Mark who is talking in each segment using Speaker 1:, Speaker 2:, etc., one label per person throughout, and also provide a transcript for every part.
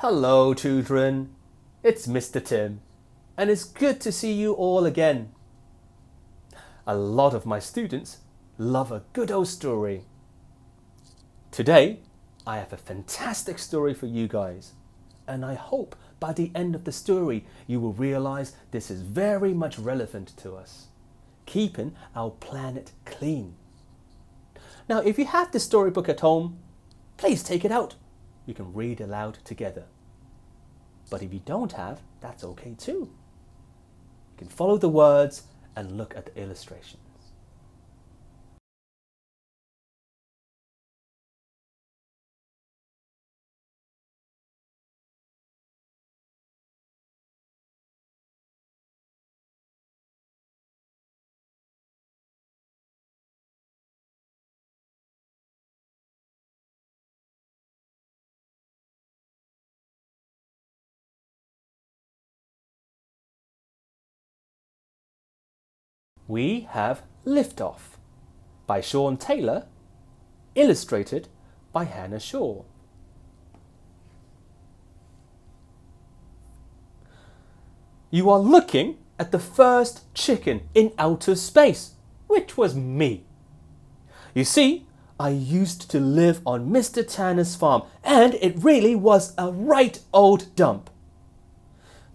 Speaker 1: Hello children, it's Mr. Tim and it's good to see you all again. A lot of my students love a good old story. Today I have a fantastic story for you guys and I hope by the end of the story you will realize this is very much relevant to us, keeping our planet clean. Now if you have the storybook at home, please take it out. You can read aloud together. But if you don't have, that's okay too. You can follow the words and look at the illustrations. We have Liftoff by Sean Taylor, illustrated by Hannah Shaw. You are looking at the first chicken in outer space, which was me. You see, I used to live on Mr. Tanner's farm and it really was a right old dump.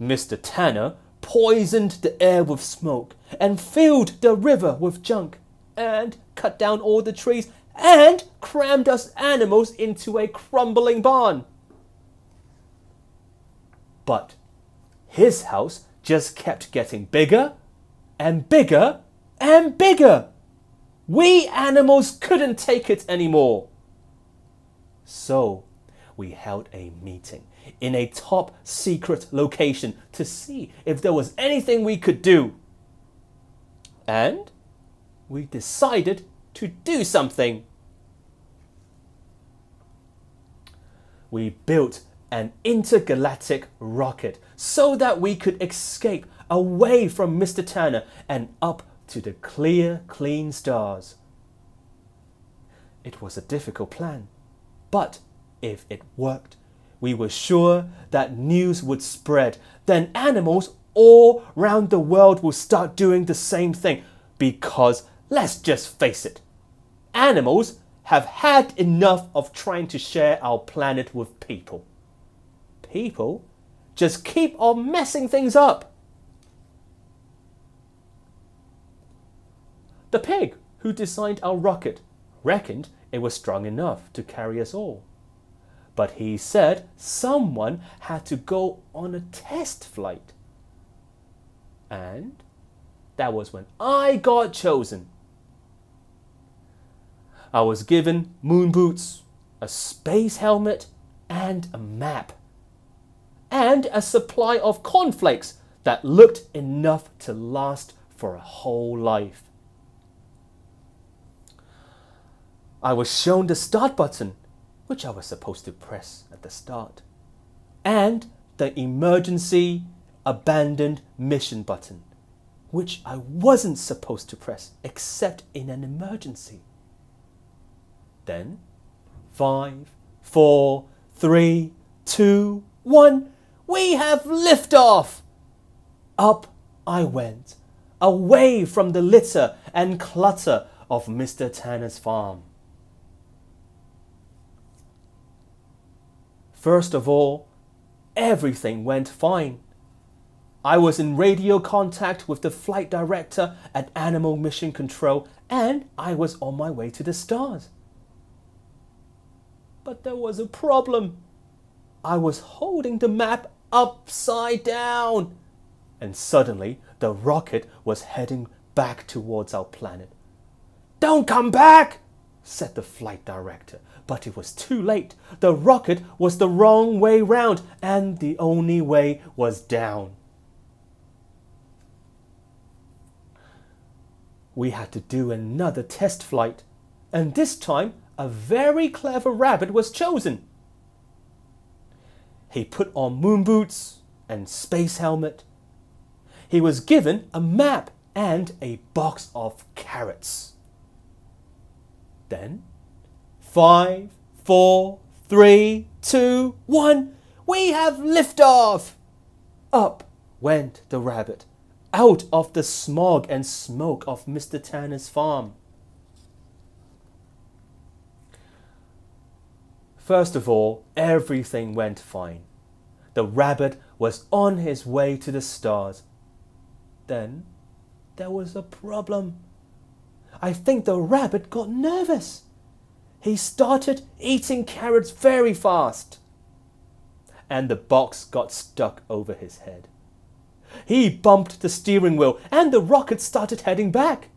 Speaker 1: Mr. Tanner poisoned the air with smoke and filled the river with junk and cut down all the trees and crammed us animals into a crumbling barn. But his house just kept getting bigger and bigger and bigger. We animals couldn't take it anymore. So we held a meeting in a top secret location to see if there was anything we could do. And we decided to do something. We built an intergalactic rocket so that we could escape away from Mr. Tanner and up to the clear, clean stars. It was a difficult plan, but if it worked, we were sure that news would spread. Then animals all around the world will start doing the same thing because, let's just face it, animals have had enough of trying to share our planet with people. People just keep on messing things up. The pig who designed our rocket reckoned it was strong enough to carry us all. But he said someone had to go on a test flight. And that was when I got chosen. I was given moon boots, a space helmet, and a map. And a supply of cornflakes that looked enough to last for a whole life. I was shown the start button, which I was supposed to press at the start, and the emergency abandoned mission button, which I wasn't supposed to press except in an emergency. Then 5, 4, 3, 2, 1, we have liftoff! Up I went, away from the litter and clutter of Mr. Tanner's farm. First of all, everything went fine. I was in radio contact with the flight director at Animal Mission Control and I was on my way to the stars. But there was a problem. I was holding the map upside down and suddenly the rocket was heading back towards our planet. "Don't come back!" said the flight director, but it was too late. The rocket was the wrong way round and the only way was down. We had to do another test flight, and this time a very clever rabbit was chosen. He put on moon boots and space helmet. He was given a map and a box of carrots. Then 5, 4, 3, 2, 1, we have liftoff! Up went the rabbit, out of the smog and smoke of Mr. Tanner's farm. First of all, everything went fine. The rabbit was on his way to the stars. Then there was a problem. I think the rabbit got nervous. He started eating carrots very fast. And the box got stuck over his head. He bumped the steering wheel and the rocket started heading back.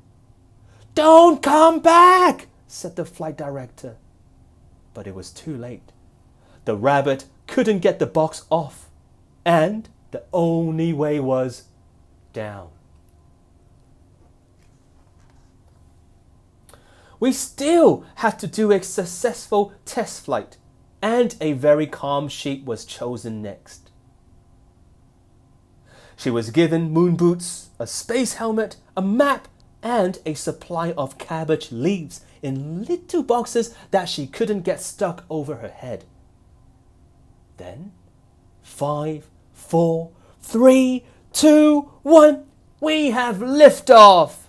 Speaker 1: "Don't come back," said the flight director. But it was too late. The rabbit couldn't get the box off, and the only way was down. We still had to do a successful test flight, and a very calm sheep was chosen next. She was given moon boots, a space helmet, a map, and a supply of cabbage leaves in little boxes that she couldn't get stuck over her head. Then, 5, 4, 3, 2, 1, we have liftoff!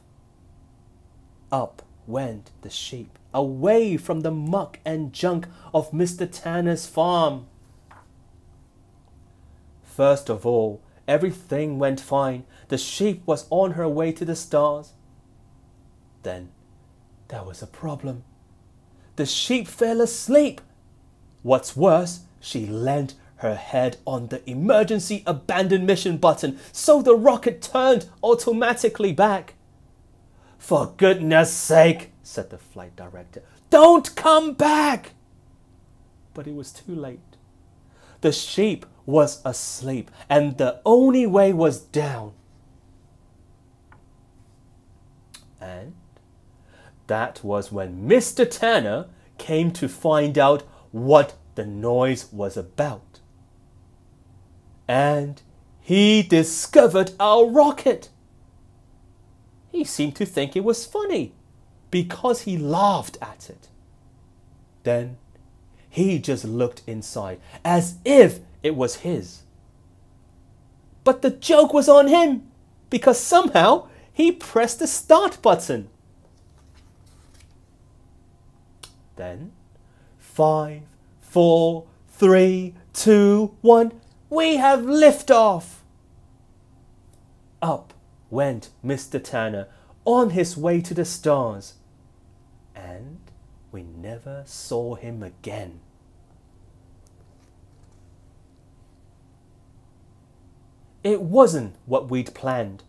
Speaker 1: Up went the sheep, away from the muck and junk of Mr. Tanner's farm. First of all, everything went fine. The sheep was on her way to the stars. Then there was a problem. The sheep fell asleep. What's worse, she leant her head on the emergency abandon mission button, so the rocket turned automatically back. "For goodness sake," said the flight director, "don't come back!" But it was too late. The sheep was asleep, and the only way was down. And that was when Mr. Tanner came to find out what the noise was about. And he discovered our rocket. He seemed to think it was funny because he laughed at it. Then he just looked inside as if it was his. But the joke was on him because somehow he pressed the start button. Then 5, 4, 3, 2, 1, we have liftoff! Up went Mr. Tanner on his way to the stars, and we never saw him again. It wasn't what we'd planned,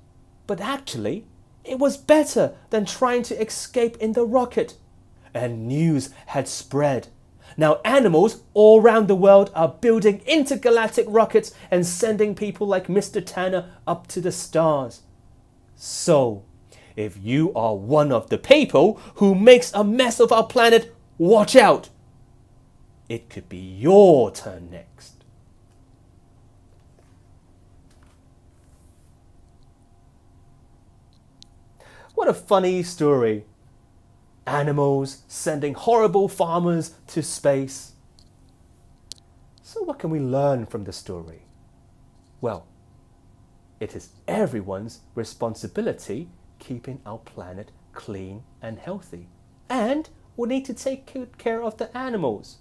Speaker 1: but actually it was better than trying to escape in the rocket. And news had spread. Now animals all around the world are building intergalactic rockets and sending people like Mr. Tanner up to the stars. So, if you are one of the people who makes a mess of our planet, watch out! It could be your turn next. What a funny story. Animals sending horrible farmers to space. So what can we learn from the story? Well, it is everyone's responsibility keeping our planet clean and healthy. And we need to take good care of the animals.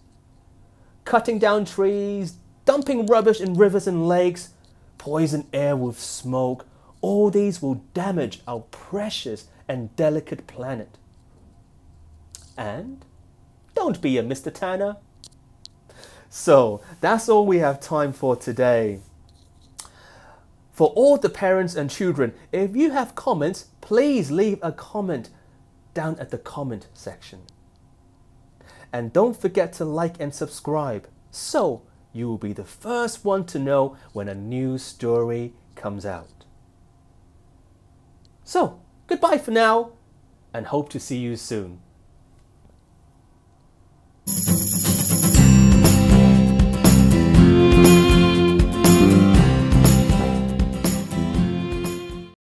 Speaker 1: Cutting down trees, dumping rubbish in rivers and lakes, poison air with smoke, all these will damage our precious and delicate planet. And don't be a Mr. Tanner. So that's all we have time for today. For all the parents and children, if you have comments, please leave a comment down at the comment section. And don't forget to like and subscribe so you will be the first one to know when a new story comes out. So, goodbye for now and hope to see you soon.